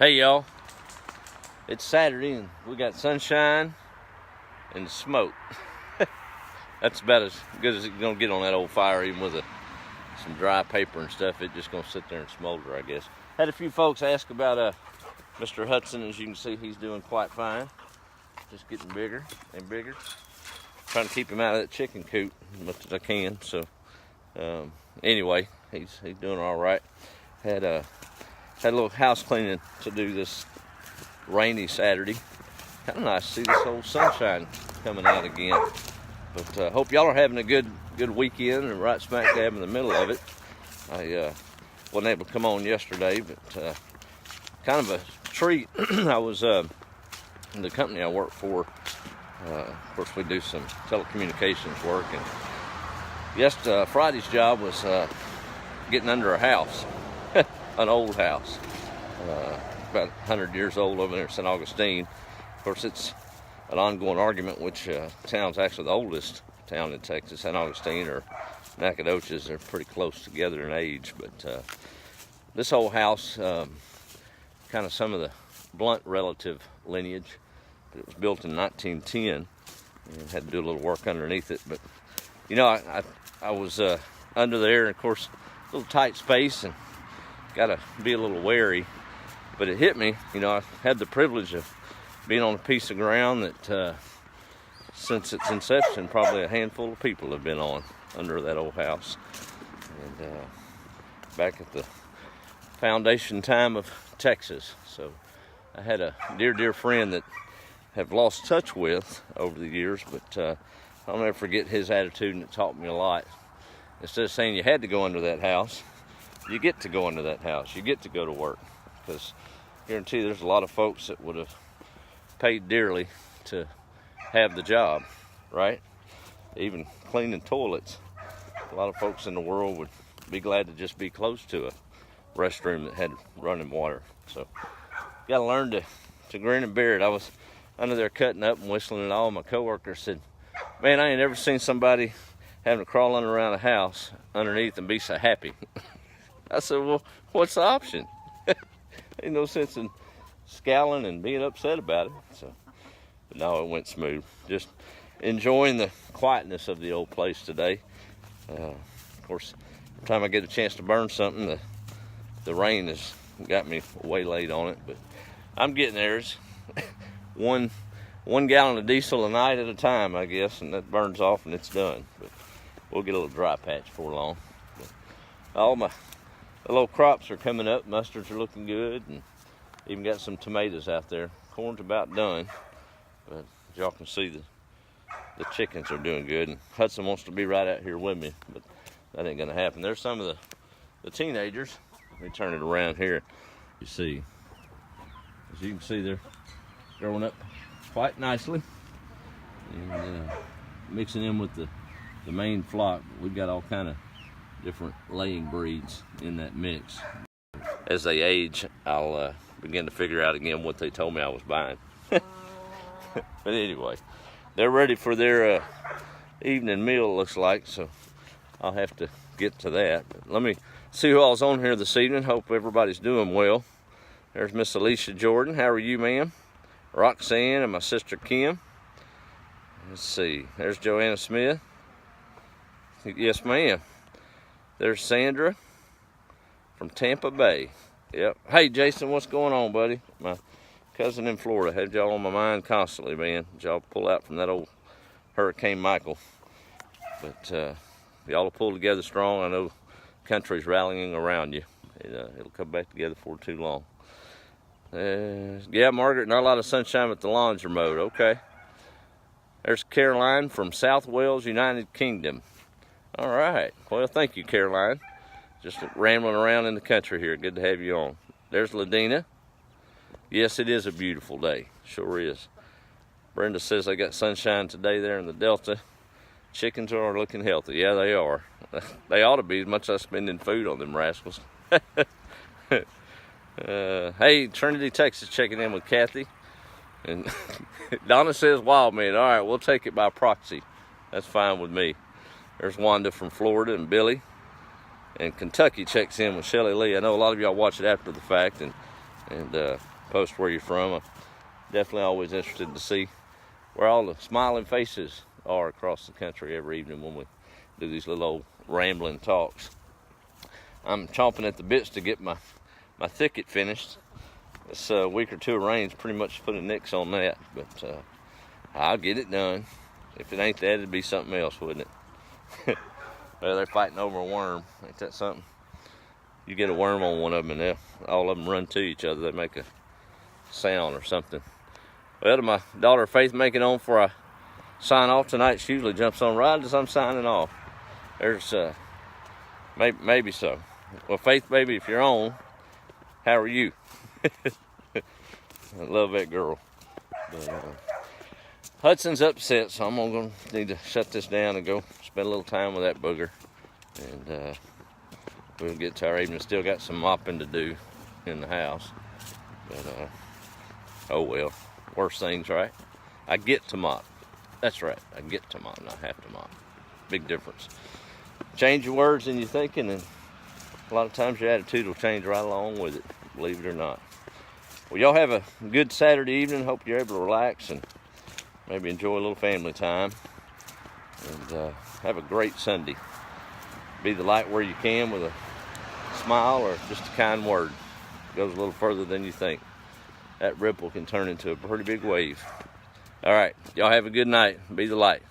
Hey y'all, it's Saturday and we got sunshine and smoke. That's about as good as it's gonna get on that old fire, even with some dry paper and stuff. It's just gonna sit there and smolder, I guess. Had a few folks ask about Mr. Hudson. As you can see, he's doing quite fine. Just getting bigger and bigger. Trying to keep him out of that chicken coop as much as I can. So anyway, he's doing all right. Had a little house cleaning to do this rainy Saturday. Kind of nice to see this whole sunshine coming out again. But hope y'all are having a good weekend and right smack dab in the middle of it. I wasn't able to come on yesterday, but kind of a treat. I was in the company I work for. Of course, we do some telecommunications work, and Friday's job was getting under a house. An old house, about 100 years old over there in St. Augustine. Of course, it's an ongoing argument which town's actually the oldest town in Texas. St. Augustine or Nacogdoches are pretty close together in age, but this whole house, kind of some of the Blunt relative lineage. It was built in 1910 and had to do a little work underneath it. But you know, I was under there, and of course, a little tight space, and got to be a little wary. But it hit me, you know, I had the privilege of being on a piece of ground that since its inception, probably a handful of people have been on under that old house. And back at the foundation time of Texas. So I had a dear friend that have lost touch with over the years, but I'll never forget his attitude, and it taught me a lot. Instead of saying you had to go under that house, you get to go into that house. You get to go to work, because I guarantee you there's a lot of folks that would have paid dearly to have the job, right? Even cleaning toilets. A lot of folks in the world would be glad to just be close to a restroom that had running water. So you got to learn to grin and bear it. I was under there cutting up and whistling, and all my coworkers said, "Man, I ain't ever seen somebody having to crawl under around a house underneath and be so happy." I said, "Well, what's the option?" Ain't no sense in scowling and being upset about it. So, but no, it went smooth. Just enjoying the quietness of the old place today. Of course, every time I get a chance to burn something, the rain has got me waylaid on it. But I'm getting there. It's one gallon of diesel a night at a time, I guess, and that burns off and it's done. But we'll get a little dry patch before long. But all my little crops are coming up. Mustards are looking good, and even got some tomatoes out there. Corn's about done, but as y'all can see, the chickens are doing good, and Hudson wants to be right out here with me, but that ain't gonna happen. There's some of the teenagers. Let me turn it around here. You see, as you can see, they're growing up quite nicely, and mixing in with the main flock. We've got all kind of different laying breeds in that mix. As they age, I'll begin to figure out again what they told me I was buying. But anyway, they're ready for their evening meal, it looks like, so I'll have to get to that. But let me see who all's on here this evening. Hope everybody's doing well. There's Miss Alicia Jordan. How are you, ma'am? Roxanne and my sister Kim. Let's see. There's Joanna Smith. Yes, ma'am. There's Sandra from Tampa Bay. Yep. Hey, Jason, what's going on, buddy? My cousin in Florida. Had y'all on my mind constantly, man. Y'all pull out from that old Hurricane Michael. But y'all will pull together strong. I know the country's rallying around you. It'll come back together before too long. Yeah, Margaret, not a lot of sunshine with the lawns are mowed. Okay. There's Caroline from South Wales, United Kingdom. All right. Well, thank you, Caroline. Just rambling around in the country here. Good to have you on. There's Ladina. Yes, it is a beautiful day. Sure is. Brenda says they got sunshine today there in the Delta. Chickens are looking healthy. Yeah, they are. They ought to be, as much as I spending food on them rascals. Hey, Trinity, Texas, checking in with Kathy. And Donna says, "Wild man." All right, we'll take it by proxy. That's fine with me. There's Wanda from Florida, and Billy. And Kentucky checks in with Shelly Lee. I know a lot of y'all watch it after the fact, and post where you're from. I'm definitely always interested to see where all the smiling faces are across the country every evening when we do these little old rambling talks. I'm chomping at the bits to get my thicket finished. This week or two of rain's pretty much put a nix on that, but I'll get it done. If it ain't that, it'd be something else, wouldn't it? Well, they're fighting over a worm. Ain't that something? You get a worm on one of them and all of them run to each other. They make a sound or something. Well, to my daughter Faith making on for a sign off tonight. She usually jumps on right as I'm signing off. There's maybe so. Well, Faith, baby, if you're on, how are you? I love that girl. But, Hudson's upset, so I'm gonna need to shut this down and go spend a little time with that booger. And we'll get to our evening. Still got some mopping to do in the house. But, oh well. Worst things, right? I get to mop. That's right. I get to mop, not have to mop. Big difference. Change your words and your thinking, and a lot of times your attitude will change right along with it, believe it or not. Well, y'all have a good Saturday evening. Hope you're able to relax and maybe enjoy a little family time. And have a great Sunday. Be the light where you can with a smile or just a kind word. It goes a little further than you think. That ripple can turn into a pretty big wave. All right, y'all have a good night. Be the light.